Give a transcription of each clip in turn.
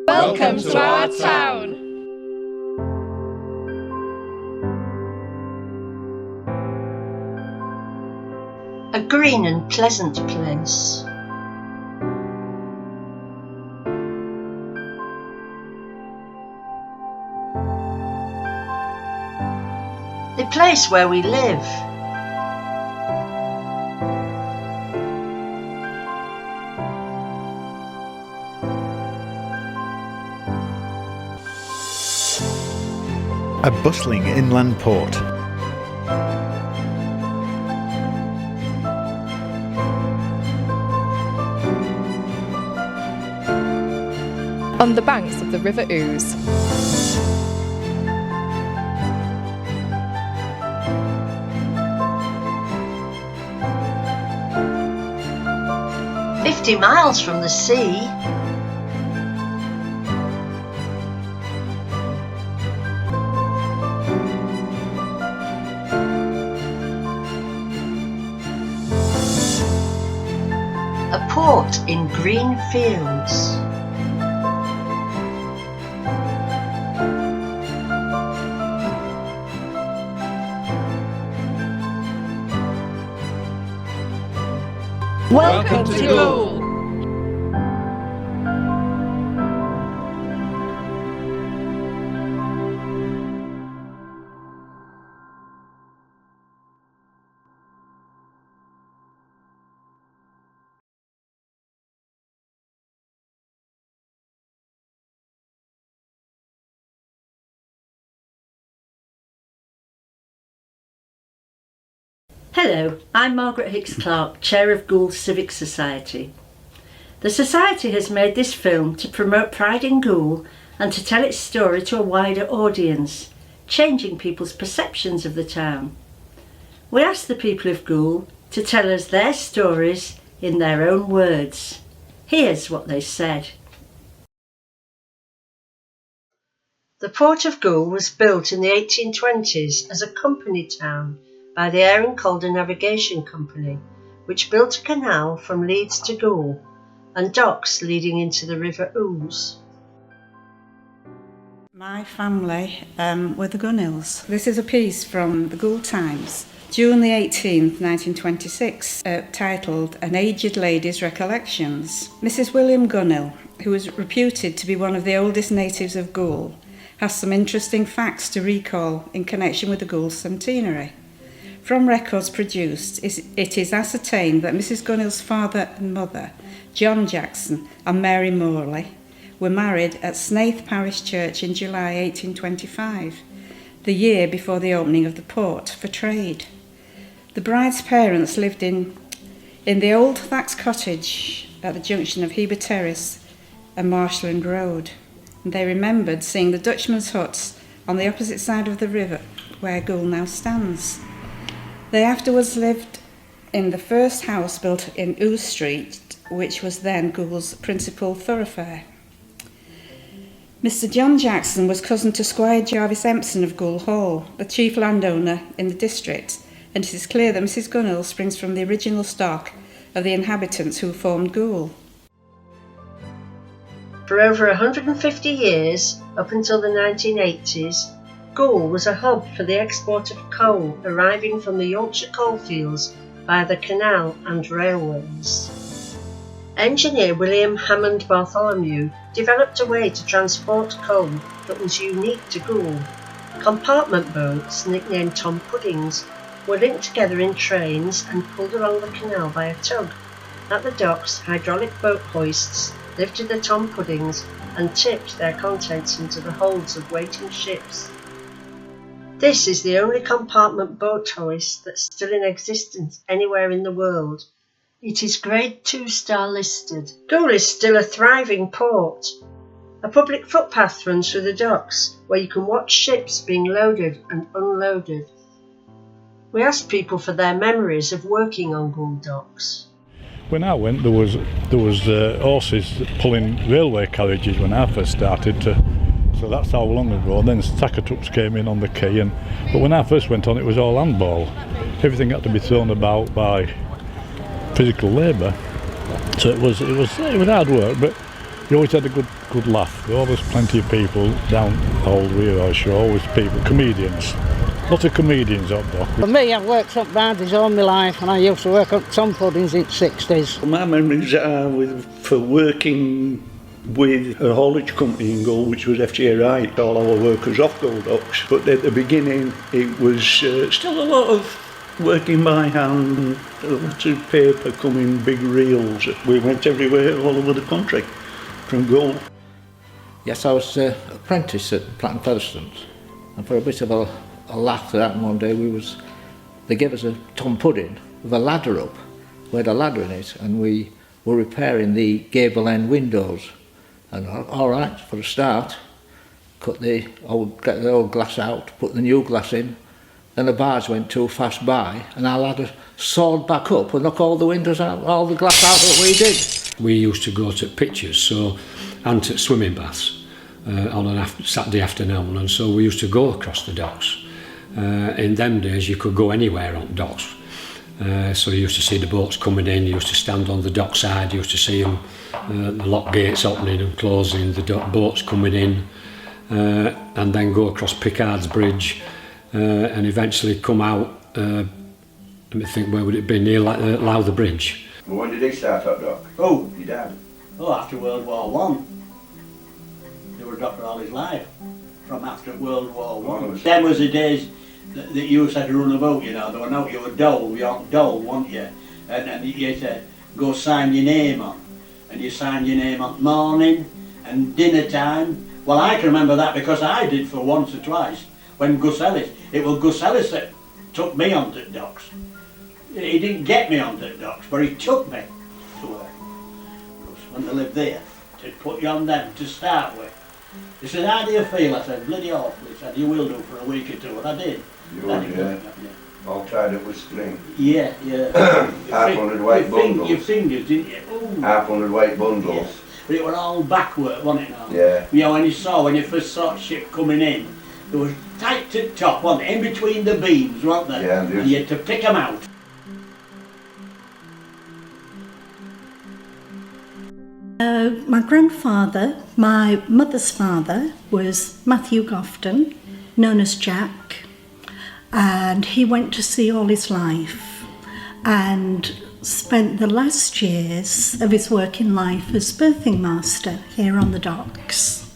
Welcome to our town. A green and pleasant place. The place where we live. A bustling inland port. On the banks of the River Ouse. "50 miles from the sea." A port in green fields. Welcome to Goole. Hello, I'm Margaret Hicks Clark, Chair of Goole Civic Society. The Society has made this film to promote pride in Goole and to tell its story to a wider audience, changing people's perceptions of the town. We asked the people of Goole to tell us their stories in their own words. Here's what they said. The Port of Goole was built in the 1820s as a company town by the Aire and Calder Navigation Company, which built a canal from Leeds to Goole and docks leading into the River Ouse. My family were the Gunnills. This is a piece from the Goole Times, June the 18th, 1926, titled An Aged Lady's Recollections. Mrs. William Gunnill, who is reputed to be one of the oldest natives of Goole, has some interesting facts to recall in connection with the Goole centenary. From records produced, it is ascertained that Mrs. Gunnill's father and mother, John Jackson and Mary Morley, were married at Snaith Parish Church in July 1825, the year before the opening of the port for trade. The bride's parents lived in the old thatched cottage at the junction of Heber Terrace and Marshland Road, and they remembered seeing the Dutchman's huts on the opposite side of the river where Goole now stands. They afterwards lived in the first house built in Ouse Street, which was then Goole's principal thoroughfare. Mr. John Jackson was cousin to Squire Jarvis Empson of Goole Hall, the chief landowner in the district, and it is clear that Mrs. Gunnill springs from the original stock of the inhabitants who formed Goole. For over 150 years, up until the 1980s, Goole was a hub for the export of coal arriving from the Yorkshire coalfields via the canal and railways. Engineer William Hammond Bartholomew developed a way to transport coal that was unique to Goole. Compartment boats, nicknamed Tom Puddings, were linked together in trains and pulled along the canal by a tug. At the docks, hydraulic boat hoists lifted the Tom Puddings and tipped their contents into the holds of waiting ships. This is the only compartment boat hoist that's still in existence anywhere in the world. It is Grade 2 star listed. Goole is still a thriving port. A public footpath runs through the docks where you can watch ships being loaded and unloaded. We asked people for their memories of working on Goole docks. When I went, there was horses pulling railway carriages when I first started so that's how long ago. And then stacker trucks came in on the quay, but when I first went on, it was all handball. Everything had to be thrown about by physical labour, so it was hard work. But You always had a good laugh. There were always plenty of people down Old Weir Show, always people, comedians. Lots of comedians up there. For me, I've worked up Bardies all my life, and I used to work up Tom Puddings in the 60s. My memories are for working with a haulage company in Goole, which was FJ Wright. All our workers off Goole docks, but at the beginning it was still a lot of working by hand, a lot of paper coming, big reels. We went everywhere, all over the country, from Goole. Yes, I was apprentice at Platt and Featherstone's, and for a bit of a laugh that one day they gave us a Tom Pudding with a ladder up. We had a ladder in it, and we were repairing the gable end windows. And all right, for a start, get the old glass out, put the new glass in. Then the barge went too fast by, and our ladder soared back up and knocked all the windows out, all the glass out that we did. We used to go to pitches, and to swimming baths on an Saturday afternoon, and so we used to go across the docks. In them days, you could go anywhere on docks. So you used to see the boats coming in, you used to stand on the dockside, you used to see them, the lock gates opening and closing, the boats coming in, and then go across Pickard's Bridge, and eventually come out, let me think, where would it be, near Lowther Bridge. Well, when did he start up dock? Oh, Your dad? oh, after World War One. They were doctor all his life, from after World War One. Them was the days that you used to run about, you know. There were no, you were dull, weren't you? And you had to go sign your name on. And you signed your name on morning and dinner time. Well, I can remember that because I did for once or twice when Gus Ellis. It was Gus Ellis that took me onto the docks. He didn't get me onto the docks, but he took me to work. When they lived there, to put you on them to start with. He said, how do you feel? I said, bloody awful. He said, you will do for a week or two, and I did. You would, yeah. All tied up with string. Yeah, yeah. 500 weight bundles. Your fingers, didn't you? Ooh. 500 weight bundles. Yes. But it was all backwork, wasn't it? Now? Yeah. You know, when you first saw ship coming in, it was tight to the top, wasn't it? In between the beams, wasn't there? Yeah, and you had to pick them out. My grandfather, my mother's father, was Matthew Gofton, known as Jack, and he went to sea all his life and spent the last years of his working life as berthing master here on the docks.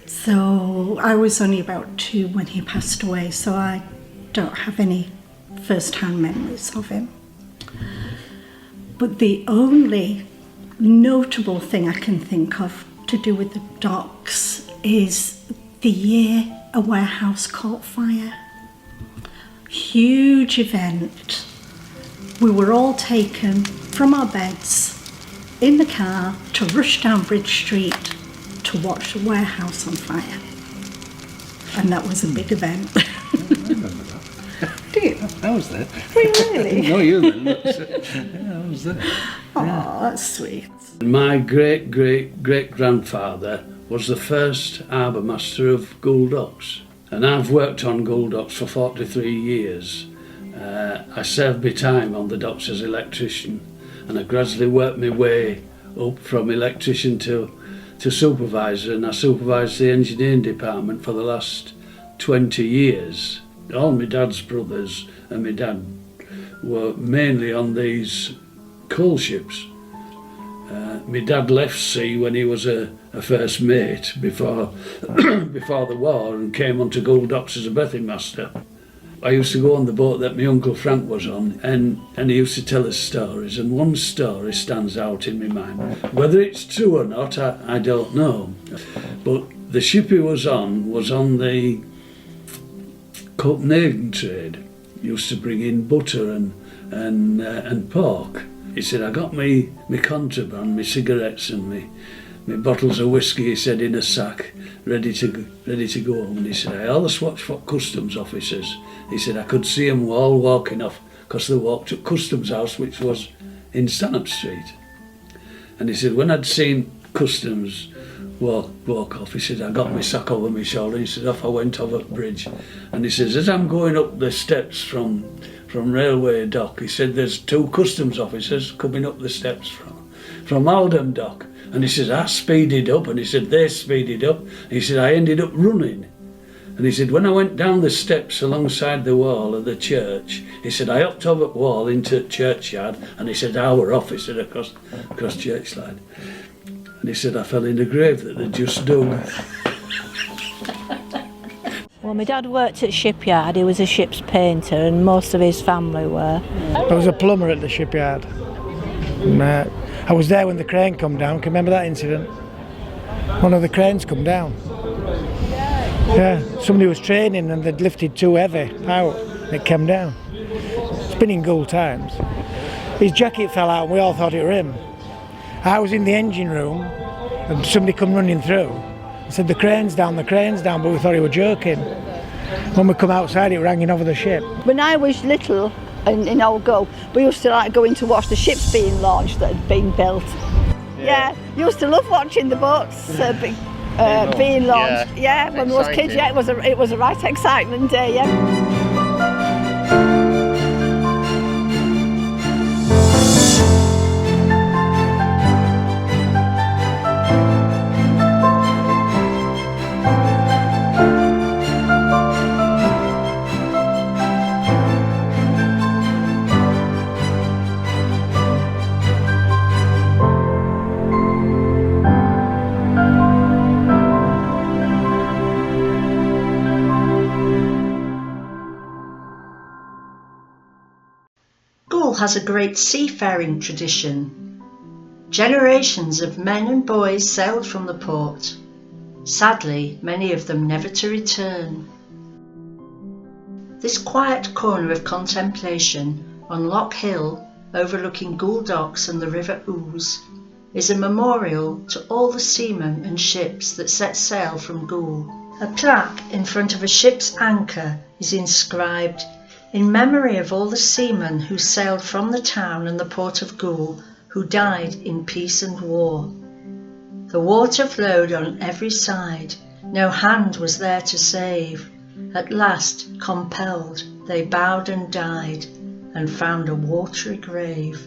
So I was only about 2 when he passed away, so I don't have any first-hand memories of him. But the only notable thing I can think of to do with the docks is the year a warehouse caught fire. Huge event. We were all taken from our beds in the car to rush down Bridge Street to watch the warehouse on fire. And that was a big event. I remember that. Do you? I was there. Were you really? No, you then. Yeah, I was there. Oh, that's sweet. My great-great-great-grandfather was the first harbour master of Goole Docks, and I've worked on Goole Docks for 43 years. I served my time on the docks as electrician, and I gradually worked my way up from electrician to supervisor, and I supervised the engineering department for the last 20 years. All my dad's brothers and my dad were mainly on these coal ships. My dad left sea when he was a first mate before the war and came onto Goole Docks as a berthing master. I used to go on the boat that my Uncle Frank was on, and he used to tell us stories, and one story stands out in my mind. Whether it's true or not, I don't know. But the ship he was on the Copenhagen trade. He used to bring in butter and pork. He said, I got me contraband, me cigarettes and me bottles of whiskey, he said, in a sack, ready to go home. And he said, I always watched for customs officers. He said, I could see them all walking off, because they walked to Customs House, which was in Stanhope Street. And he said, when I'd seen customs walk off, he said, I got my sack over my shoulder. He said, off I went over the bridge. And he says, as I'm going up the steps from Railway Dock, he said, there's 2 customs officers coming up the steps from Aldham Dock. And he said, I speeded up, and he said, they speeded up. And he said, I ended up running. And he said, when I went down the steps alongside the wall of the church, he said, I hopped over the wall into the churchyard, and he said, I were off, he said, across churchline. And he said, I fell in a grave that they'd just dug. Well, my dad worked at shipyard, he was a ship's painter, and most of his family were. I was a plumber at the shipyard. And, I was there when the crane come down. Can you remember that incident? One of the cranes come down. Yeah, somebody was training and they'd lifted too heavy out. It came down. It's been in Goole times. His jacket fell out and we all thought it were him. I was in the engine room and somebody come running through and said, the crane's down, but we thought he were joking. When we come outside, it was hanging over the ship. When I was little in On Goole, we used to like going to watch the ships being launched that had been built. Yeah, used to love watching the boats being launched. Yeah, when we was kids, yeah, it was a right excitement day, yeah. Goole has a great seafaring tradition. Generations of men and boys sailed from the port. Sadly, many of them never to return. This quiet corner of contemplation on Loch Hill, overlooking Goole Docks and the River Ouse, is a memorial to all the seamen and ships that set sail from Goole. A plaque in front of a ship's anchor is inscribed, "In memory of all the seamen who sailed from the town and the port of Goole, who died in peace and war. The water flowed on every side, no hand was there to save. At last, compelled, they bowed and died, and found a watery grave."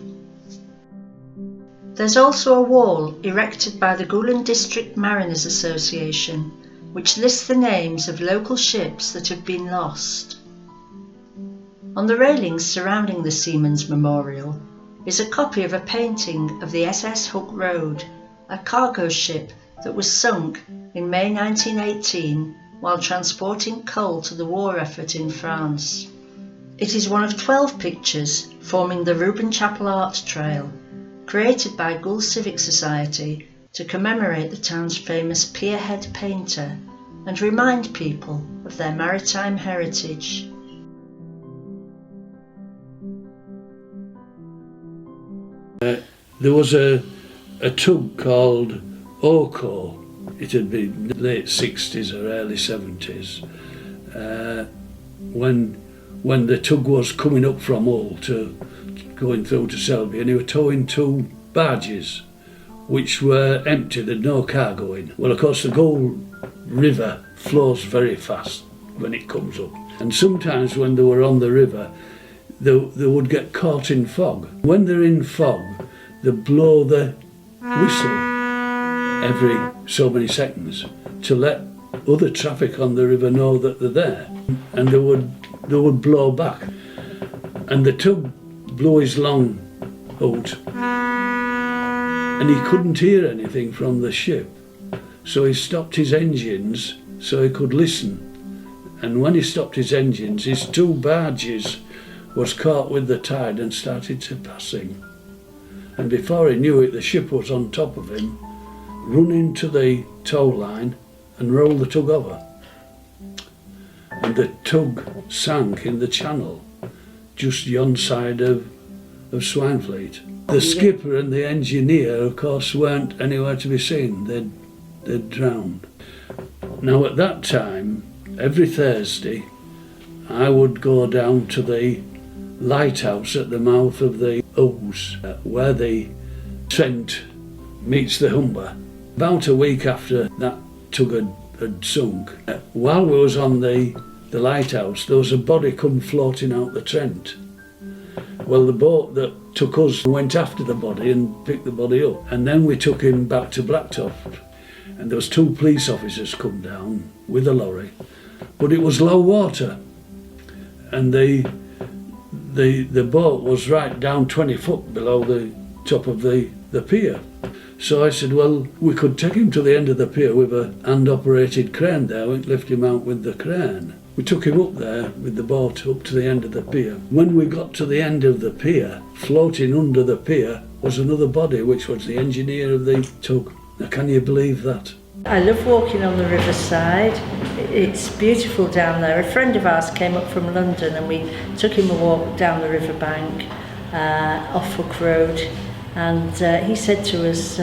There's also a wall erected by the Goole District Mariners Association, which lists the names of local ships that have been lost. On the railings surrounding the Seamen's Memorial is a copy of a painting of the SS Hook Road, a cargo ship that was sunk in May 1918 while transporting coal to the war effort in France. It is one of 12 pictures forming the Reuben Chapel Art Trail, created by Goole Civic Society to commemorate the town's famous pierhead painter and remind people of their maritime heritage. There was a tug called Oko. It had been late 60s or early 70s. When the tug was coming up from Hull to going through to Selby, and they were towing two barges which were empty, there'd no cargo in. Well, of course, the Goole River flows very fast when it comes up, and sometimes when they were on the river, they would get caught in fog. When they're in fog, they blow the whistle every so many seconds to let other traffic on the river know that they're there, and they would blow back. And the tug blew his long hoot, and he couldn't hear anything from the ship, so he stopped his engines so he could listen. And when he stopped his engines, his two barges was caught with the tide and started to pass him. And before he knew it, the ship was on top of him, run into the tow line and rolled the tug over. And the tug sank in the channel just yon side of Swinefleet. The skipper and the engineer, of course, weren't anywhere to be seen. They'd drowned. Now at that time, every Thursday, I would go down to the lighthouse at the mouth of the Ouse, where the Trent meets the Humber. About a week after that tug had sunk, while we was on the lighthouse, there was a body come floating out the Trent. Well, the boat that took us went after the body and picked the body up. And then we took him back to Blacktoft. And there was 2 police officers come down with a lorry. But it was low water. And the boat was right down 20 foot below the top of the pier. So I said, well, we could take him to the end of the pier with a hand-operated crane there. We'd lift him out with the crane. We took him up there with the boat up to the end of the pier. When we got to the end of the pier, floating under the pier was another body, which was the engineer of the tug. Now, can you believe that? I love walking on the riverside. It's beautiful down there. A friend of ours came up from London and we took him a walk down the riverbank off Hook Road, and he said to us,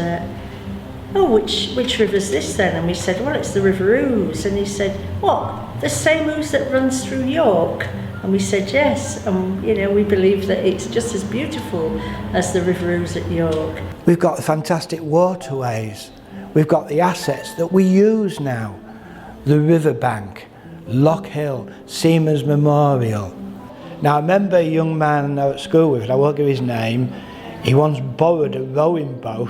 oh, which river's this then? And we said, well, it's the River Ouse. And he said, what? The same Ouse that runs through York? And we said yes, and we believe that it's just as beautiful as the River Ouse at York. We've got fantastic waterways. We've got the assets that we use now. The riverbank, Loch Hill, Seaman's Memorial. Now I remember a young man I was at school with, and I won't give his name, he once borrowed a rowing boat,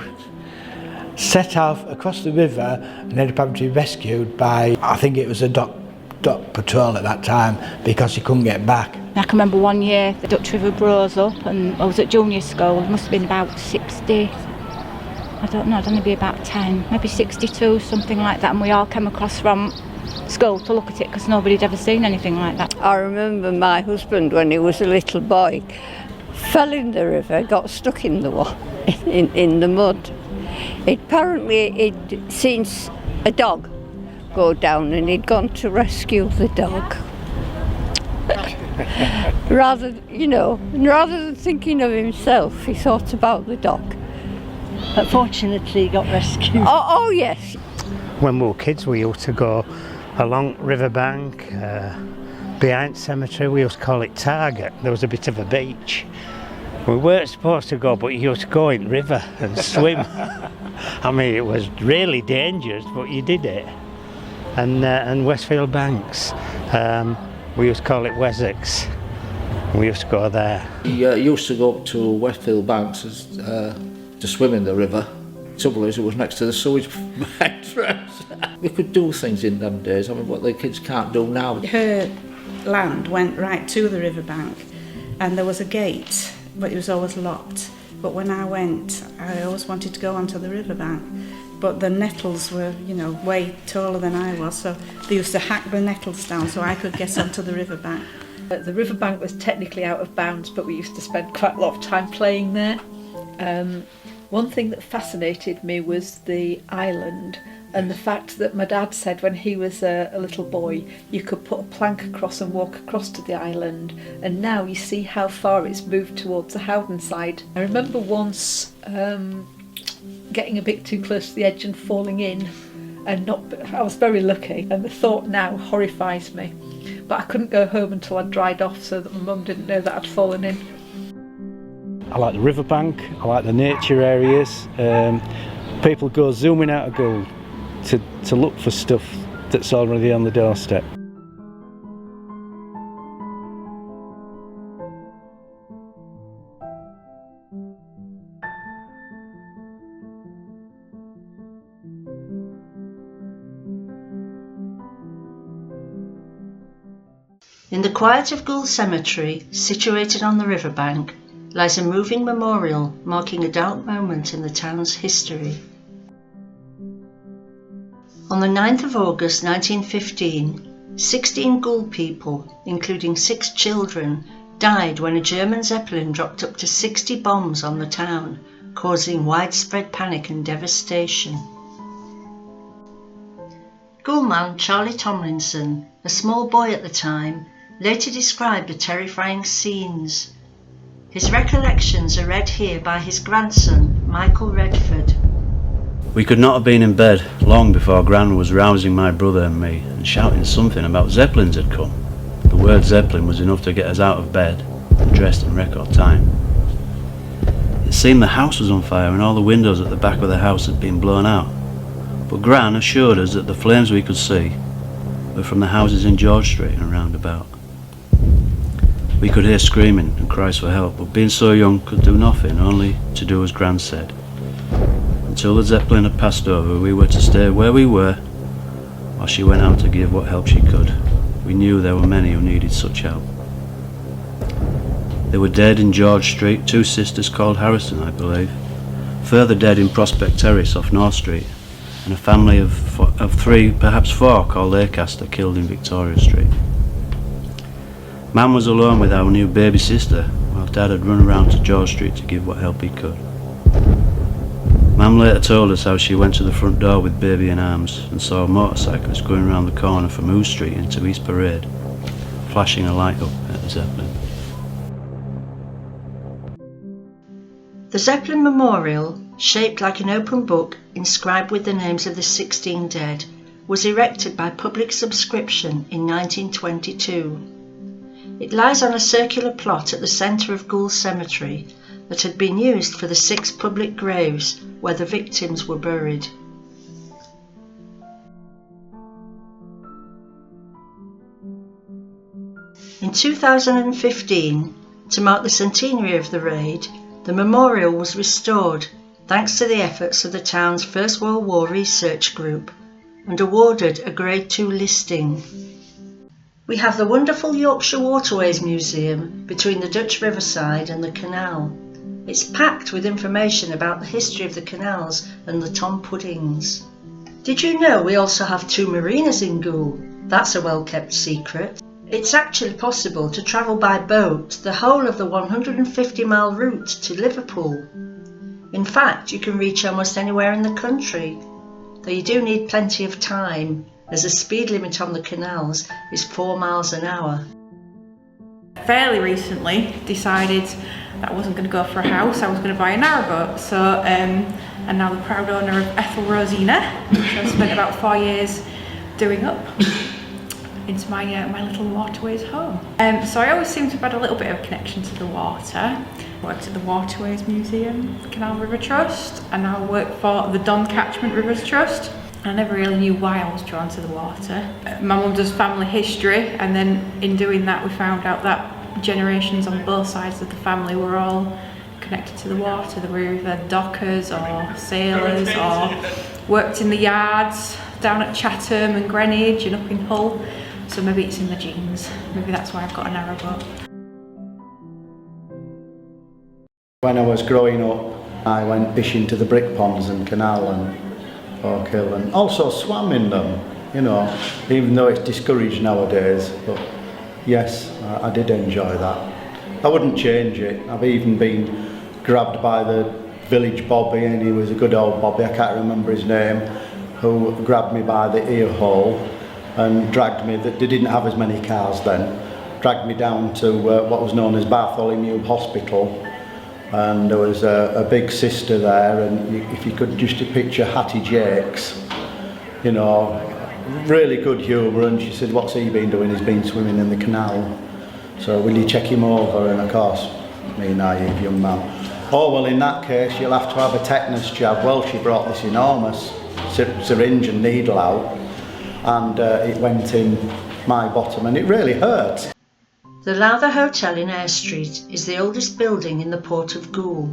set off across the river and ended up having to be rescued by, I think it was a dock patrol at that time, because he couldn't get back. I can remember one year the Dutch River rose up and I was at junior school, it must have been about 60, I don't know, I'd only be about 10, maybe 62, something like that, and we all came across from school to look at it because nobody had ever seen anything like that. I remember my husband, when he was a little boy, fell in the river, got stuck in the in the mud. Apparently he'd seen a dog go down and he'd gone to rescue the dog. rather than thinking of himself, he thought about the dog. But fortunately he got rescued. Oh yes. When we were kids we used to go along riverbank, behind cemetery, we used to call it Target. There was a bit of a beach. We weren't supposed to go, but you used to go in the river and swim. I mean, it was really dangerous, but you did it. And Westfield Banks, we used to call it Wessex. We used to go there. We used to go up to Westfield Banks to swim in the river. The trouble is, it was next to the sewage entrance. We could do things in them days, I mean, what the kids can't do now. Her land went right to the riverbank, and there was a gate, but it was always locked. But when I went, I always wanted to go onto the riverbank. But the nettles were, way taller than I was, so they used to hack the nettles down so I could get onto the riverbank. The riverbank was technically out of bounds, but we used to spend quite a lot of time playing there. One thing that fascinated me was the island, and the fact that my dad said when he was a little boy you could put a plank across and walk across to the island, and now you see how far it's moved towards the Howden side. I remember once getting a bit too close to the edge and falling in, and I was very lucky, and the thought now horrifies me, but I couldn't go home until I'd dried off so that my mum didn't know that I'd fallen in. I like the riverbank, I like the nature areas. People go zooming out of Goole to look for stuff that's already on the doorstep. In the quiet of Goole Cemetery, situated on the riverbank, lies a moving memorial marking a dark moment in the town's history. On the 9th of August 1915, 16 Goole people, including 6 children, died when a German Zeppelin dropped up to 60 bombs on the town, causing widespread panic and devastation. Goole man Charlie Tomlinson, a small boy at the time, later described the terrifying scenes. His recollections are read here by his grandson, Michael Redford. We could not have been in bed long before Gran was rousing my brother and me and shouting something about Zeppelins had come. The word Zeppelin was enough to get us out of bed and dressed in record time. It seemed the house was on fire and all the windows at the back of the house had been blown out. But Gran assured us that the flames we could see were from the houses in George Street and round about. We could hear screaming and cries for help, but being so young could do nothing, only to do as Gran said. Until the Zeppelin had passed over, we were to stay where we were while she went out to give what help she could. We knew there were many who needed such help. They were dead in George Street, 2 sisters called Harrison, I believe. Further dead in Prospect Terrace off North Street, and a family of 3, perhaps 4, called Acaster, killed in Victoria Street. Mam was alone with our new baby sister, while Dad had run around to George Street to give what help he could. Mam later told us how she went to the front door with baby in arms and saw a motorcyclist going round the corner from Ouse Street into East Parade, flashing a light up at the Zeppelin. The Zeppelin Memorial, shaped like an open book inscribed with the names of the 16 dead, was erected by public subscription in 1922. It lies on a circular plot at the centre of Goole Cemetery that had been used for the 6 public graves where the victims were buried. In 2015, to mark the centenary of the raid, the memorial was restored thanks to the efforts of the town's First World War Research Group and awarded a Grade 2 listing. We have the wonderful Yorkshire Waterways Museum between the Dutch Riverside and the canal. It's packed with information about the history of the canals and the Tom Puddings. Did you know we also have 2 marinas in Goole? That's a well-kept secret. It's actually possible to travel by boat the whole of the 150-mile route to Liverpool. In fact, you can reach almost anywhere in the country, though you do need plenty of time, as the speed limit on the canals is 4 miles an hour. Fairly recently decided that I wasn't going to go for a house, I was going to buy a narrowboat. So I'm now the proud owner of Ethel Rosina, which I've spent about 4 years doing up into my little waterways home. So I always seem to have had a little bit of a connection to the water. Worked at the Waterways Museum, Canal River Trust, and now work for the Don Catchment Rivers Trust. I never really knew why I was drawn to the water. My mum does family history, and then in doing that we found out that generations on both sides of the family were all connected to the water. They were either dockers or sailors or worked in the yards down at Chatham and Greenwich and up in Hull. So maybe it's in the genes. Maybe that's why I've got a narrowboat. When I was growing up, I went fishing to the brick ponds and canal and Oak Hill, and also swam in them, you know, even though it's discouraged nowadays. But yes, I did enjoy that. I wouldn't change it. I've even been grabbed by the village bobby, and he was a good old bobby, I can't remember his name, who grabbed me by the ear hole and dragged me, they didn't have as many cars then, dragged me down to what was known as Bartholomew Hospital. And there was a big sister there, and if you could just picture Hattie Jakes, you know, really good humour, and she said, what's he been doing? He's been swimming in the canal, so will you check him over? And of course, me naive young man, oh well, in that case you'll have to have a tetanus jab. Well, she brought this enormous syringe and needle out, and it went in my bottom, and it really hurt. The Lowther Hotel in Eyre Street is the oldest building in the port of Goole.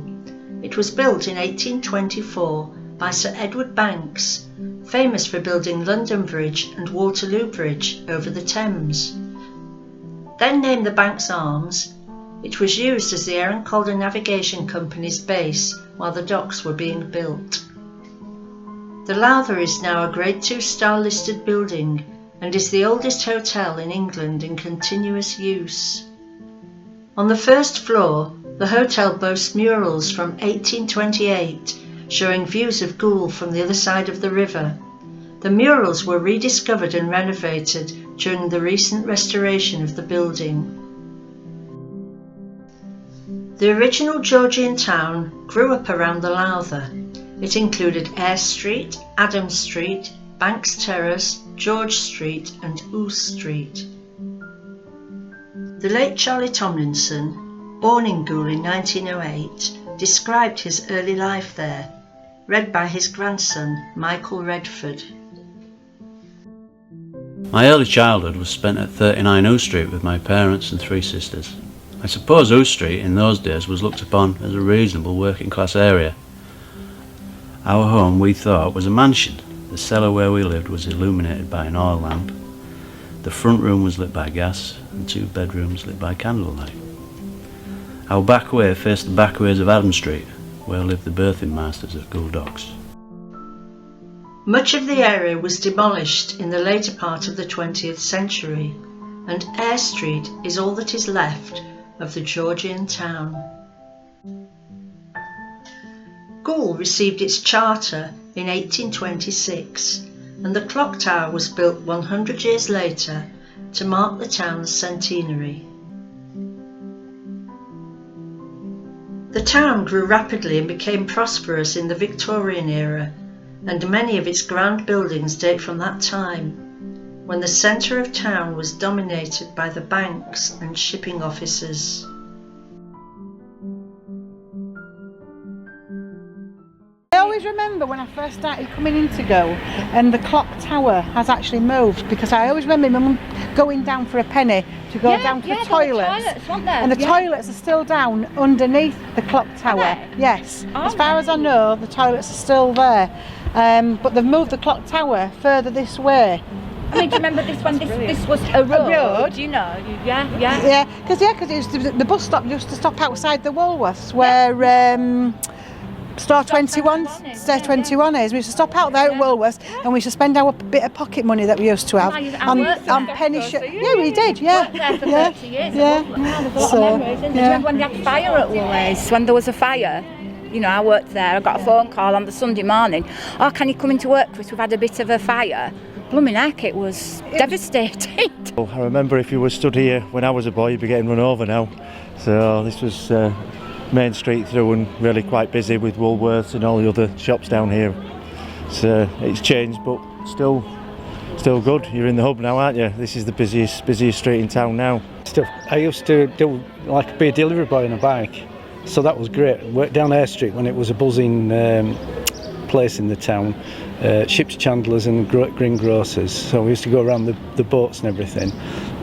It was built in 1824 by Sir Edward Banks, famous for building London Bridge and Waterloo Bridge over the Thames. Then named the Banks Arms, it was used as the Aaron Calder Navigation Company's base while the docks were being built. The Lowther is now a Grade 2 star listed building and is the oldest hotel in England in continuous use. On the first floor, the hotel boasts murals from 1828 showing views of Goole from the other side of the river. The murals were rediscovered and renovated during the recent restoration of the building. The original Georgian town grew up around the Lowther. It included Eyre Street, Adams Street, Banks Terrace, George Street and Ouse Street. The late Charlie Tomlinson, born in Goole in 1908, described his early life there, read by his grandson Michael Redford. My early childhood was spent at 39 Ouse Street with my parents and 3 sisters. I suppose Ouse Street in those days was looked upon as a reasonable working class area. Our home, we thought, was a mansion. The cellar where we lived was illuminated by an oil lamp. The front room was lit by gas and 2 bedrooms lit by candlelight. Our back way faced the back ways of Adam Street, where lived the berthing masters at Goole Docks. Much of the area was demolished in the later part of the 20th century, and Eyre Street is all that is left of the Georgian town. Goole received its charter in 1826, and the clock tower was built 100 years later to mark the town's centenary. The town grew rapidly and became prosperous in the Victorian era, and many of its grand buildings date from that time, when the centre of town was dominated by the banks and shipping offices. I always remember when I first started coming in to go, and the clock tower has actually moved, because I always remember my mum going down for a penny to go down to the toilets, and the toilets are still down underneath the clock tower. Yes, as far as I know, the toilets are still there, but they've moved the clock tower further this way. I mean, do you remember this one? This was a road, you know? Yeah. Because the bus stop used to stop outside the Woolworths, where Store 21 is. We used to stop out there at Woolworths, and we used to spend our bit of pocket money that we used to have on penny shop. Yeah, we did. Yeah. Worked there for 30 years. Yeah. Do you remember when they had fire at Woolworths? When there was a fire, you know, I worked there. I got a phone call on the Sunday morning. Oh, can you come into work, Chris? We've had a bit of a fire. Blooming heck, it was devastating. I remember if you were stood here when I was a boy, you'd be getting run over now. So this was Main Street through, and really quite busy with Woolworths and all the other shops down here. So it's changed, but still good. You're in the hub now, aren't you? This is the busiest street in town now. I used to be a delivery boy on a bike, so that was great. Worked down Eyre Street when it was a buzzing place in the town. Ships chandlers and greengrocers, so we used to go around the boats and everything.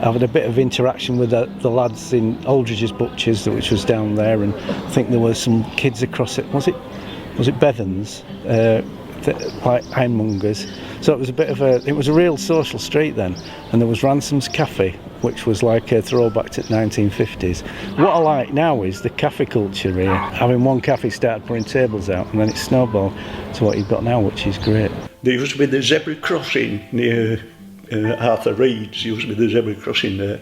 I had a bit of interaction with the lads in Aldridge's Butchers, which was down there, and I think there were some kids across it. Was it Bethans, like ironmongers? So it was a real social street then, and there was Ransom's Cafe, which was like a throwback to the 1950s. What I like now is the cafe culture here. Having one cafe started putting tables out, and then it's snowballed to what you've got now, which is great. There used to be the zebra crossing near Arthur Reed's. Used to be the zebra crossing there.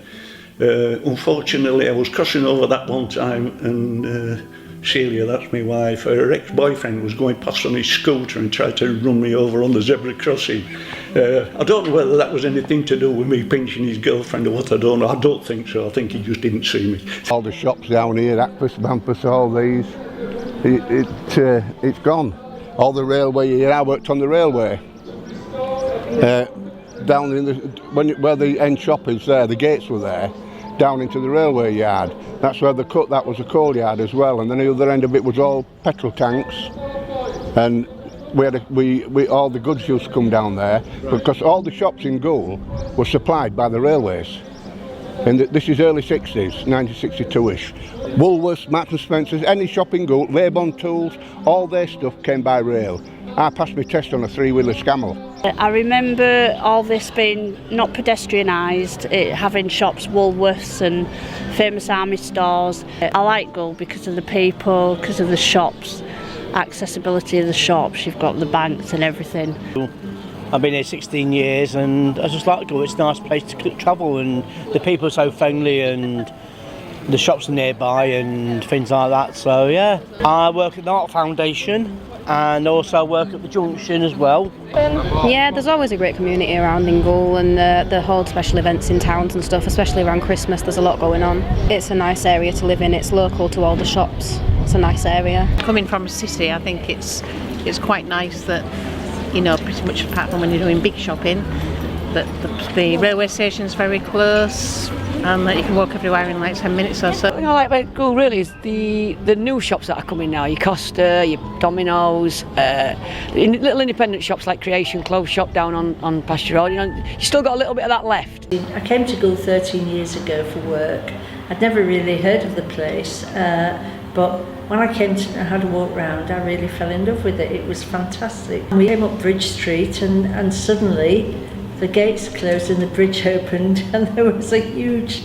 Unfortunately, I was crossing over that one time, and Celia, that's my wife, her ex-boyfriend was going past on his scooter and tried to run me over on the zebra crossing. I don't know whether that was anything to do with me pinching his girlfriend or what, I don't know. I don't think so. I think he just didn't see me. All the shops down here, Aquas, Bumpus, all these, it's gone. All the railway here, I worked on the railway. Down in where the end shop is there, the gates were there, down into the railway yard. That's where that was a coal yard as well, and then the other end of it was all petrol tanks, and we all the goods used to come down there, because all the shops in Goole were supplied by the railways. And this is early 60s, 1962ish. Woolworths, Marks and Spencer's, any shop in Goole, Labourn Tools, all their stuff came by rail. I passed my test on a 3-wheeler Scammell. I remember all this being not pedestrianised, having shops, Woolworths and famous army stores. I like Goole because of the people, because of the shops, accessibility of the shops. You've got the banks and everything. I've been here 16 years and I just like Goole. It's a nice place to travel, and the people are so friendly, and the shops are nearby and things like that. So yeah, I work at the Art Foundation and also work at the Junction as well. Yeah, there's always a great community around in Goole, and they hold special events in towns and stuff, especially around Christmas. There's a lot going on. It's a nice area to live in. It's local to all the shops. It's a nice area. Coming from a city, I think it's quite nice that, you know, pretty much apart from when you're doing big shopping, that the railway station's very close, and that you can walk everywhere in like 10 minutes or so. What I like about Goole really is the new shops that are coming now. Your Costa, your Domino's, little independent shops like Creation Clothes Shop down on Pasture Road. You know, you still got a little bit of that left. I came to Goole 13 years ago for work, I'd never really heard of the place, but when I came to had a walk round, I really fell in love with it. It was fantastic. We came up Bridge Street and suddenly the gates closed and the bridge opened and there was a huge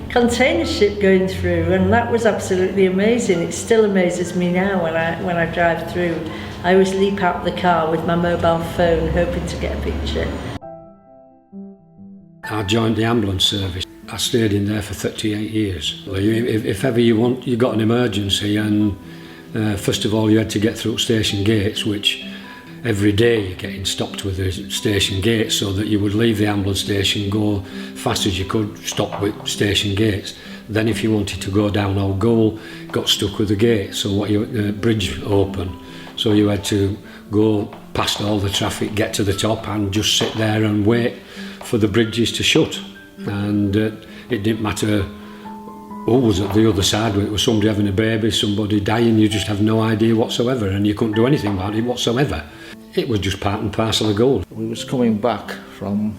container ship going through, and that was absolutely amazing. It still amazes me now when I drive through. I always leap out the car with my mobile phone hoping to get a picture. I joined the ambulance service. I stayed in there for 38 years. If ever you got an emergency, and first of all you had to get through station gates, which every day you're getting stopped with the station gates, so that you would leave the ambulance station, go fast as you could, stop with station gates. Then if you wanted to go down On Goole, got stuck with the gate, so the bridge open. So you had to go past all the traffic, get to the top and just sit there and wait for the bridges to shut. And it didn't matter who was at the other side, whether it was somebody having a baby, somebody dying, you just have no idea whatsoever, and you couldn't do anything about it whatsoever. It was just part and parcel of Goole. We was coming back from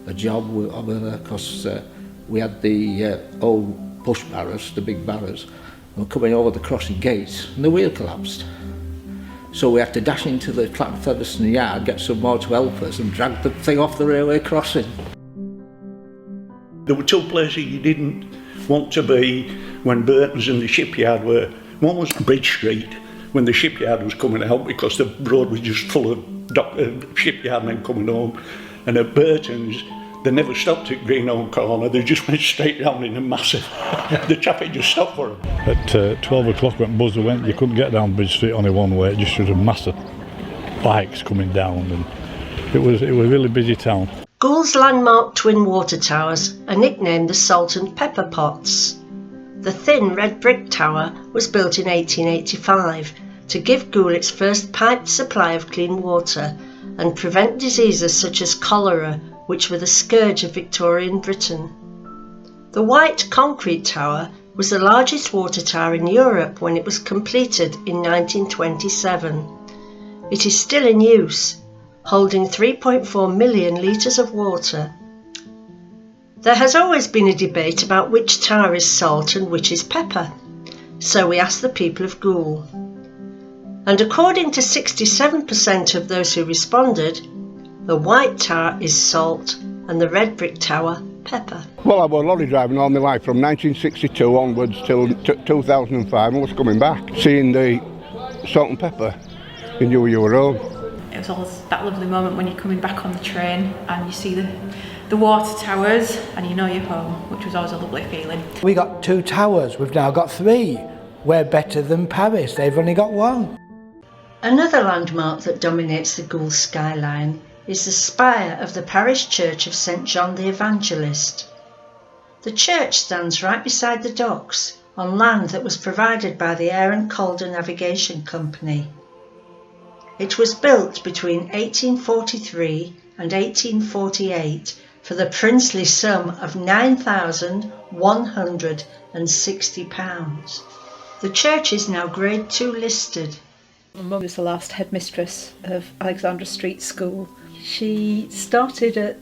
a job because we had the old push barrows, the big barrows, and we're coming over the crossing gates and the wheel collapsed. So we had to dash into the Clapham Featherstone yard, get some more to help us and drag the thing off the railway crossing. There were two places you didn't want to be when Burton's and the shipyard were. One was Bridge Street, when the shipyard was coming out, because the road was just full of shipyard men coming home. And at Burton's, they never stopped at Greenholm Corner, they just went straight down in a massive, the traffic just stopped for them. At 12 o'clock when buzzer went, you couldn't get down Bridge Street only one way, it just was a massive bikes coming down, and it was a really busy town. Goole's landmark twin water towers are nicknamed the Salt and Pepper Pots. The thin red brick tower was built in 1885 to give Goole its first piped supply of clean water and prevent diseases such as cholera, which were the scourge of Victorian Britain. The white concrete tower was the largest water tower in Europe when it was completed in 1927. It is still in use, holding 3.4 million litres of water. There has always been a debate about which tower is salt and which is pepper, so we asked the people of Goole. And according to 67% of those who responded, the white tower is salt and the red brick tower pepper. Well, I was lorry driving all my life from 1962 onwards till 2005. I was coming back, seeing the salt and pepper, you knew you were home. It was always that lovely moment when you're coming back on the train and you see the water towers and you know you're home, which was always a lovely feeling. We got 2 towers, we've now got 3. We're better than Paris, they've only got 1. Another landmark that dominates the Goole skyline is the spire of the parish church of St John the Evangelist. The church stands right beside the docks on land that was provided by the Air and Calder Navigation Company. It was built between 1843 and 1848 for the princely sum of £9,160. The church is now Grade 2 listed. My mum was the last headmistress of Alexandra Street School. She started at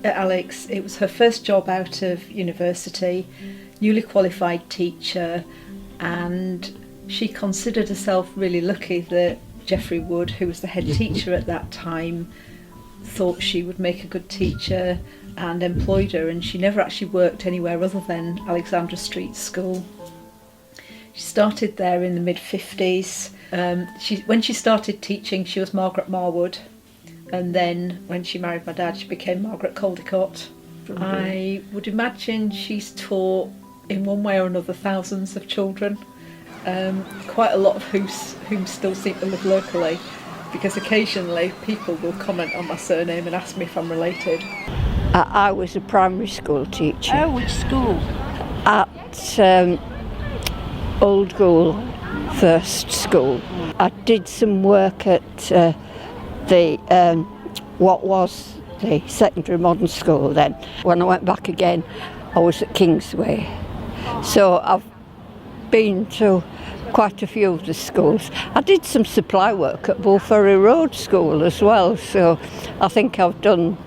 Alex. It was her first job out of university, newly qualified teacher, and she considered herself really lucky that Geoffrey Wood, who was the head teacher at that time, thought she would make a good teacher and employed her, and she never actually worked anywhere other than Alexandra Street School. She started there in the mid-50s. When she started teaching, she was Margaret Marwood, and then when she married my dad, she became Margaret Caldecott. I would imagine she's taught, in one way or another, thousands of children, quite a lot of whom still seem to live locally, because occasionally people will comment on my surname and ask me if I'm related. I was a primary school teacher. Oh, which school? At Old Goole First School. I did some work at what was the secondary modern school then. When I went back again, I was at Kingsway. So I've been to quite a few of the schools. I did some supply work at Bullferry Road School as well, so I think I've done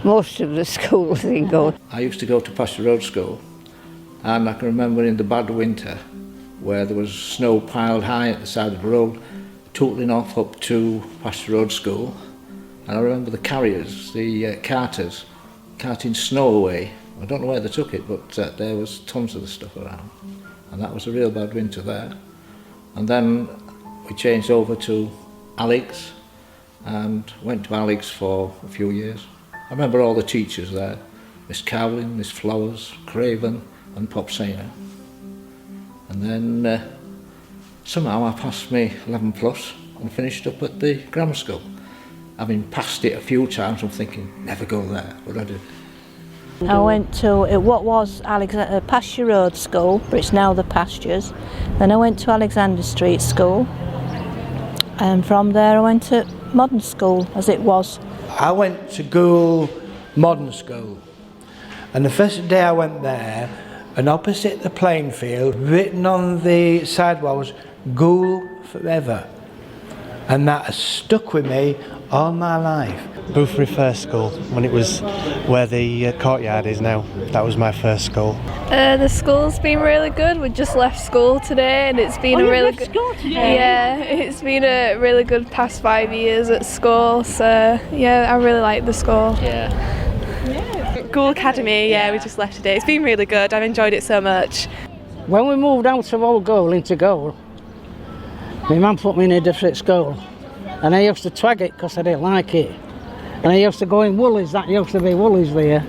most of the schools in Goole. I used to go to Pasture Road School, And I can remember in the bad winter where there was snow piled high at the side of the road, tootling off up to Pasture Road School. And I remember the carriers, the carters, carting snow away. I don't know where they took it, but there was tons of the stuff around. And that was a real bad winter there. And then we changed over to Alex and went to Alex for a few years. I remember all the teachers there, Miss Cowlin, Miss Flowers, Craven and Pop Sainer. And then somehow I passed me 11 plus and finished up at the grammar school. Having passed it a few times, I'm thinking, never go there, but I did. I went to what was Pasture Road School, but it's now the Pastures. Then I went to Alexander Street School, and from there I went to Modern School, as it was. I went to Goole Modern School, and the first day I went there, and opposite the playing field, written on the sidewall was Goole Forever. And that has stuck with me all my life. Boothbury First School, when it was where the courtyard is now. That was my first school. The school's been really good. We just left school today and it's been a really good school today? Yeah, it's been a really good past 5 years at school, so yeah, I really like the school. Goole Academy, yeah, we just left today. It's been really good, I've enjoyed it so much. When we moved out of On Goole into Goole, my mum put me in a different school, and I used to twag it because I didn't like it. And I used to go in Woolies, that used to be Woolies there,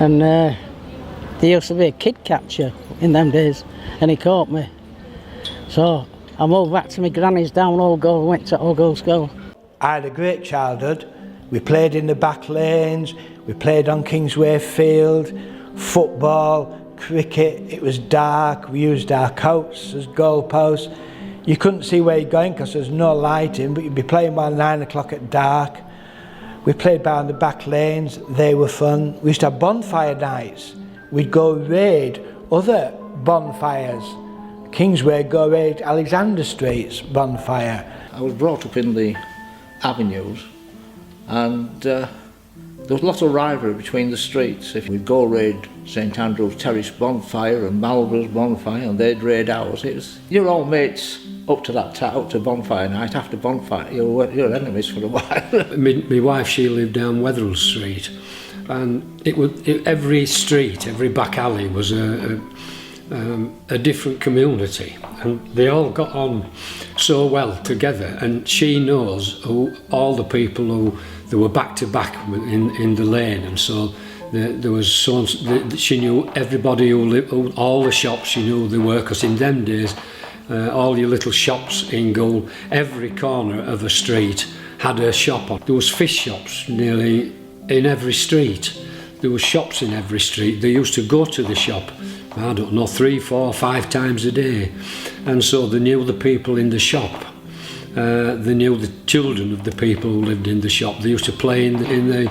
and there used to be a kid catcher in them days, and he caught me. So I moved back to my granny's down On Goole, went to On Goole School. I had a great childhood. We played in the back lanes, we played on Kingsway Field, football, cricket. It was dark, we used our coats as goalposts. You couldn't see where you're going because there's no lighting, but you'd be playing by 9 o'clock at dark. We played down the back lanes, they were fun. We used to have bonfire nights. We'd go raid other bonfires. Kingsway go raid Alexander Street's bonfire. I was brought up in the avenues, and there was a lot of rivalry between the streets. If we'd go raid St Andrew's Terrace bonfire and Marlborough's bonfire and they'd raid ours, you're all mates up to bonfire night. After bonfire, you're enemies for a while. My wife, she lived down Wetherell Street, and every street, every back alley was a different community, and they all got on so well together. And she knows all the people who they were back to back in the lane, and so there was she knew everybody who lived, all the shops. She knew who they were, because in them days, all your little shops in Goole, every corner of a street had a shop on. There was fish shops nearly in every street. There were shops in every street. They used to go to the shop, I don't know, 3, 4, 5 times a day. And so they knew the people in the shop. They knew the children of the people who lived in the shop. They used to play in the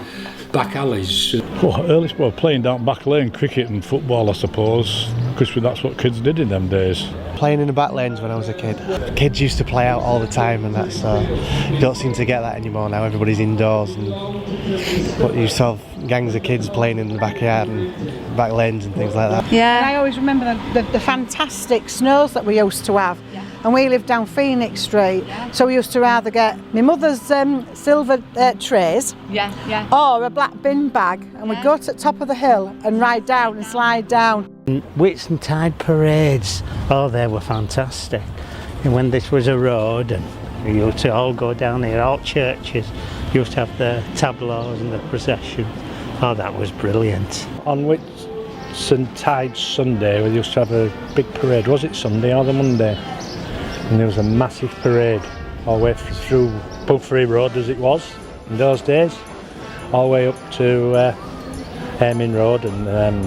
back alleys. Well, playing down back lane, cricket and football, I suppose, because that's what kids did in them days. Playing in the back lanes when I was a kid. Kids used to play out all the time, and that's you don't seem to get that anymore now. Everybody's indoors, and but you saw gangs of kids playing in the backyard and back lanes and things like that. Yeah, and I always remember the fantastic snows that we used to have. Yeah. And we lived down Phoenix Street, so we used to rather get my mother's silver trays, or a black bin bag, and we'd go to the top of the hill and ride down and slide down. Whitsuntide parades, oh, they were fantastic. And when this was a road, and we used to all go down here, all churches used to have the tableaus and the procession. Oh, that was brilliant. On Whitsuntide Sunday, we used to have a big parade. Was it Sunday or the Monday? And there was a massive parade all the way through Boothbury Road, as it was in those days, all the way up to Airmin Road and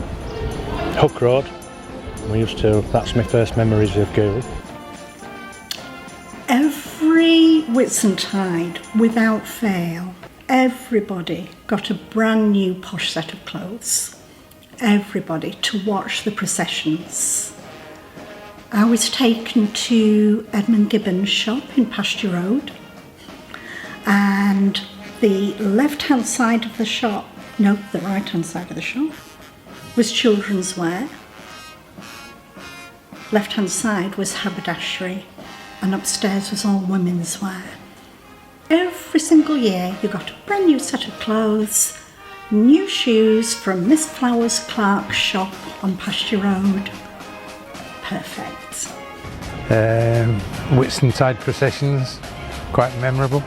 Hook Road. That's my first memories of Goole. Every Whitsuntide, without fail, everybody got a brand new posh set of clothes. Everybody, to watch the processions. I was taken to Edmund Gibbon's shop in Pasture Road, and the left-hand side of the shop, no, the right-hand side of the shop, was children's wear, left-hand side was haberdashery, and upstairs was all women's wear. Every single year you got a brand new set of clothes, new shoes from Miss Flowers Clark's shop on Pasture Road. Perfect. Whitsuntide processions, quite memorable.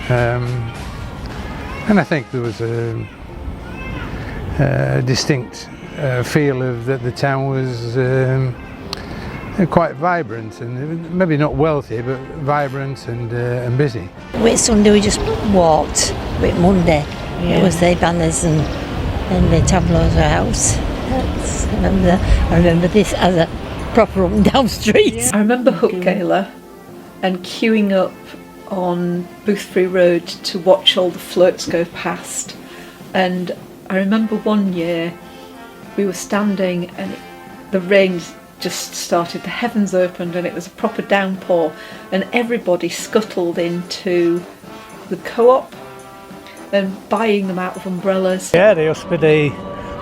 And I think there was a distinct feel of that the town was quite vibrant and maybe not wealthy, but vibrant and busy. Whit Sunday we just walked. Whit Monday it was the banners and the tableaus were out. I remember this as a proper up and down street. I remember Hook Gala and queuing up on Boothbury Road to watch all the floats go past. And I remember one year we were standing and the rain just started, the heavens opened and it was a proper downpour, and everybody scuttled into the co-op and buying them out of umbrellas. Yeah, there used to be the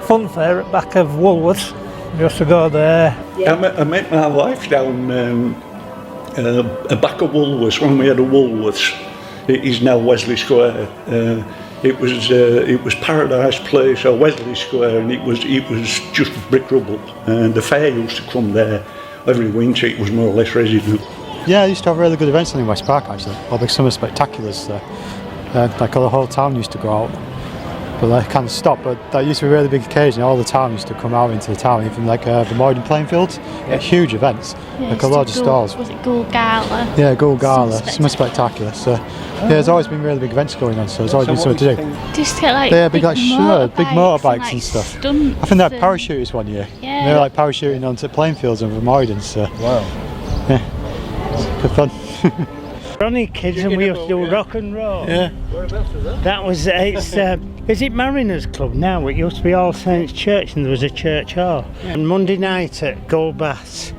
fun fair at back of Woolworths. We used to go there. Yeah. I met my wife down back of Woolworths when we had a Woolworths. It is now Wesley Square. It was Paradise Place or Wesley Square, and it was just brick rubble. And the fair used to come there every winter. It was more or less resident. Yeah, I used to have really good events in West Park actually. All big summer spectaculars there. Like the whole town used to go out, but they can't stop. But that used to be a really big occasion. All the town used to come out into the town, even like the Moyden playing fields. Yeah. Huge events, Yeah, like a lot of stalls. Was it Goole Gala? Yeah, Goole Gala, summer spectacular. So yeah, there's always been really big events going on. So there's always been something to do. Just get like big motorbikes and stuff. Stunts. I think they had parachuters one year. Yeah. They were like parachuting onto playing fields over Moyden. So wow. Yeah, good fun. We were only kids and we used to do rock and roll. Yeah. That was, is it Mariners Club now? It used to be All Saints Church and there was a church hall. Yeah. And Monday night at Gold Baths,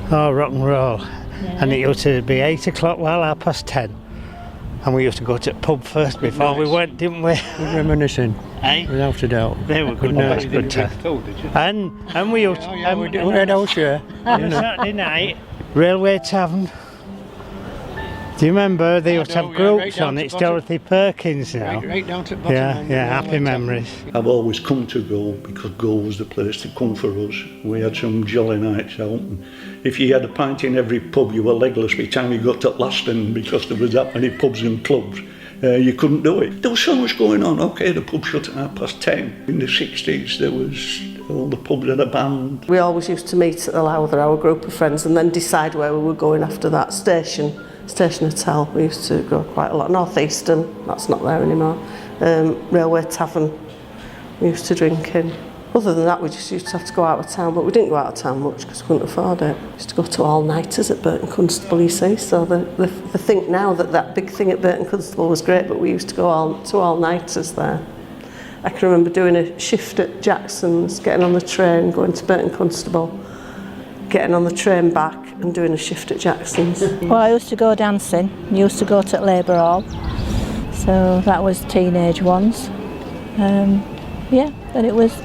rock and roll. Yeah. And it used to be 8 o'clock, 10:30. And we used to go to the pub first before we went, didn't we? Good reminiscing. Eh? Without a doubt. They were good nights, good times. And we used to... we had our share. On a Saturday night, Railway Tavern. Do you remember they used to have groups on? It's Dorothy Perkins now. Right down to the bottom. Yeah, happy memories. I've always come to Goole because Goole was the place to come for us. We had some jolly nights out. And if you had a pint in every pub, you were legless by the time you got to Laston because there was that many pubs and clubs. You couldn't do it. There was so much going on. Okay, the pub shut at 10:30. In the 60s, there was all the pubs had a band. We always used to meet at the Lowther, our group of friends, and then decide where we were going after that. Station Hotel, we used to go quite a lot. North Eastern, that's not there anymore. Railway Tavern, we used to drink in. Other than that, we just used to have to go out of town, but we didn't go out of town much because we couldn't afford it. We used to go to all-nighters at Burton Constable, you see, so they think now that big thing at Burton Constable was great, but we used to go to all-nighters there. I can remember doing a shift at Jackson's, getting on the train, going to Burton Constable, getting on the train back and doing a shift at Jackson's. Well, I used to go dancing, used to go to Labour Hall, so that was teenage ones. Yeah, and it was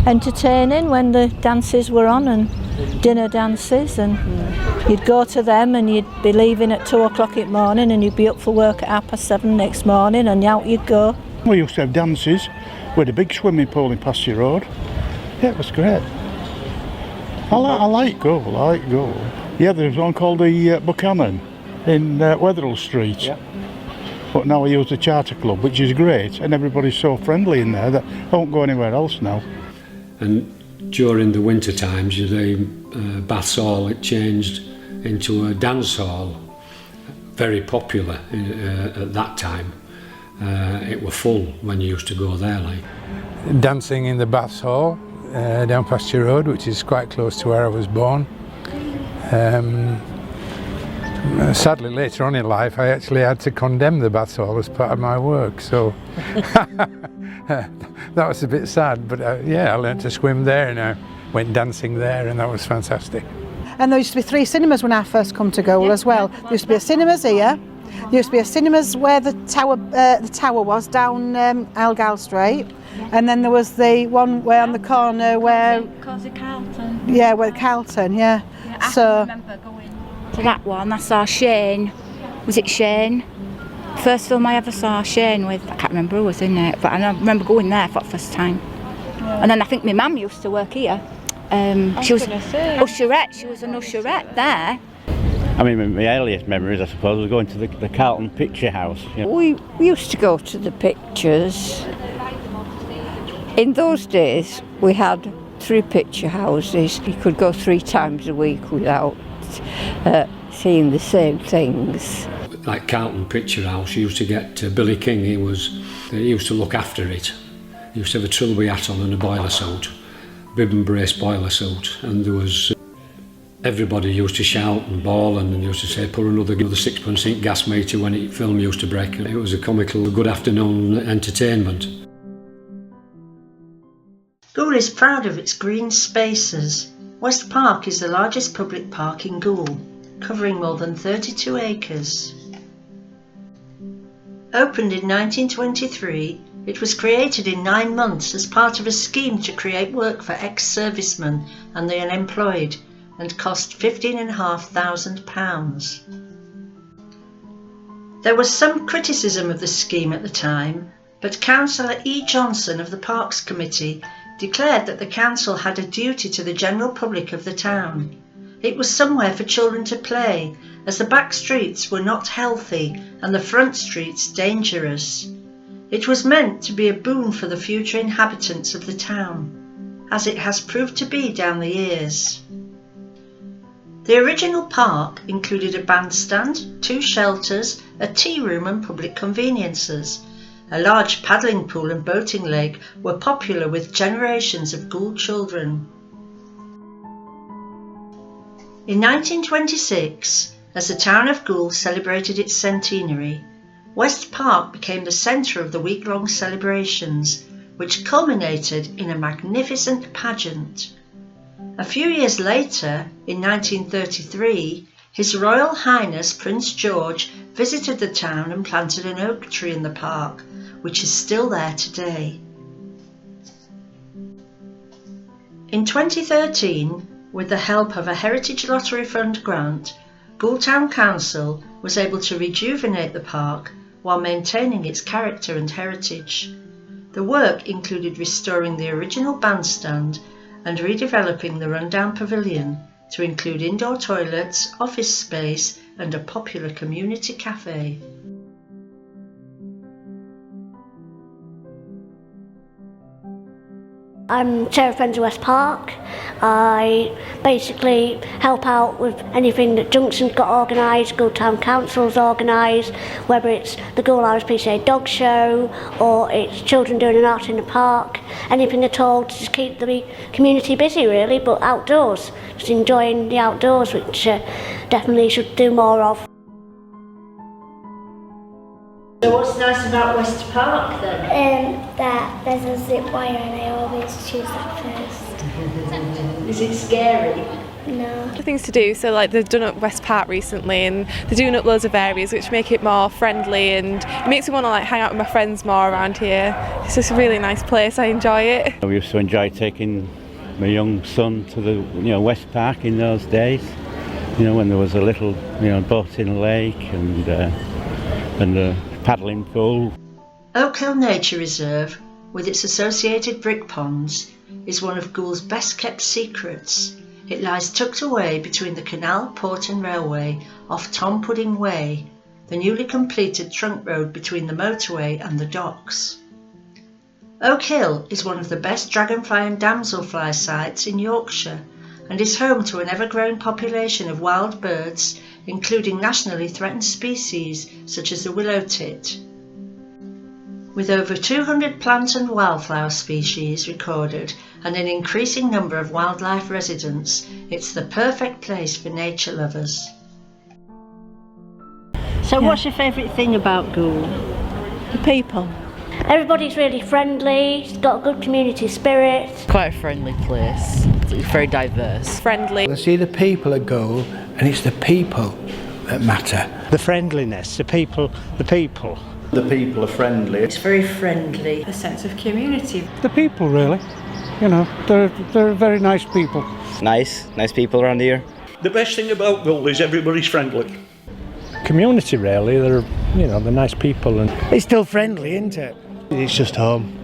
entertaining when the dances were on and dinner dances, and you'd go to them and you'd be leaving at 2 o'clock in the morning and you'd be up for work at 7:30 next morning and out you'd go. We used to have dances with a big swimming pool in Pasture Road. Yeah, it was great. I like Goole. Yeah, there's one called the Buchanan in Wetherell Street. Yeah. But now we use the Charter Club, which is great, and everybody's so friendly in there that I won't go anywhere else now. And during the winter times, the Baths Hall, it changed into a dance hall, very popular at that time. It was full when you used to go there. Like dancing in the Baths Hall down Pasture Road, which is quite close to where I was born. Sadly, later on in life, I actually had to condemn the Baths Hall as part of my work, so that was a bit sad. But yeah, I learned to swim there and I went dancing there, and that was fantastic. And there used to be 3 cinemas when I first come to Goole as well. There used to be a cinemas here, There used to be a cinemas where the tower was down Argyle Street, and then there was the one where on the corner where Cosy Carlton. Yeah, where Carlton, yeah. I remember going to that one. I saw Shane. Was it Shane? First film I ever saw Shane with. I can't remember who was in it, but I remember going there for the first time. Yeah. And then I think my mum used to work here. She was usherette. She was an usherette there. I mean, my earliest memories, I suppose, was going to the Carlton Picture House. You know. We used to go to the pictures. In those days, we had 3 picture houses. You could go 3 times a week without seeing the same things. Like Carlton Picture House, you used to get Billy King. He used to look after it. He used to have a trilby hat on and a boiler suit, bib and brace boiler suit, and there was everybody used to shout and bawl and used to say, "Put another 6pence in gas meter" when the film used to break. It was a comical, good afternoon entertainment. Goole is proud of its green spaces. West Park is the largest public park in Goole, covering more than 32 acres. Opened in 1923, it was created in 9 months as part of a scheme to create work for ex-servicemen and the unemployed, and cost £15,500. There was some criticism of the scheme at the time, but Councillor E. Johnson of the Parks Committee declared that the council had a duty to the general public of the town. It was somewhere for children to play, as the back streets were not healthy and the front streets dangerous. It was meant to be a boon for the future inhabitants of the town, as it has proved to be down the years. The original park included a bandstand, 2 shelters, a tea room and public conveniences. A large paddling pool and boating lake were popular with generations of Goole children. In 1926, as the town of Goole celebrated its centenary, West Park became the centre of the week-long celebrations, which culminated in a magnificent pageant. A few years later, in 1933, His Royal Highness Prince George visited the town and planted an oak tree in the park, which is still there today. In 2013, with the help of a Heritage Lottery Fund grant, Goole Town Council was able to rejuvenate the park while maintaining its character and heritage. The work included restoring the original bandstand and redeveloping the rundown pavilion to include indoor toilets, office space and a popular community cafe. I'm Sarah Friends of West Park. I basically help out with anything that Junction's got organised, Goole Town Council's organised, whether it's the Goole Irish PCA dog show or it's children doing an art in the park, anything at all to just keep the community busy really, but outdoors, just enjoying the outdoors, which definitely should do more of. So what's nice about West Park then? That there's a zip wire and I always choose that first. Is it scary? No. Things to do, so like they've done up West Park recently and they're doing up loads of areas which make it more friendly and it makes me want to like hang out with my friends more around here. It's just a really nice place, I enjoy it. We used to enjoy taking my young son to the West Park in those days, when there was a little boating lake and a paddling pool. Oak Hill Nature Reserve, with its associated brick ponds, is one of Goole's best kept secrets. It lies tucked away between the canal, port and railway off Tom Pudding Way, the newly completed trunk road between the motorway and the docks. Oak Hill is one of the best dragonfly and damselfly sites in Yorkshire and is home to an ever-growing population of wild birds, including nationally threatened species such as the willow tit. With over 200 plant and wildflower species recorded and an increasing number of wildlife residents, it's the perfect place for nature lovers. So what's your favourite thing about Goole? The people. Everybody's really friendly, it's got a good community spirit. Quite a friendly place, it's very diverse. Friendly. I see the people at Goole and it's the people that matter. The friendliness, the people. The people are friendly. It's very friendly. A sense of community. The people, really. You know, they're very nice people. Nice people around here. The best thing about Goole is everybody's friendly. Community, really. They're nice people, and It's still friendly, isn't it? It's just home.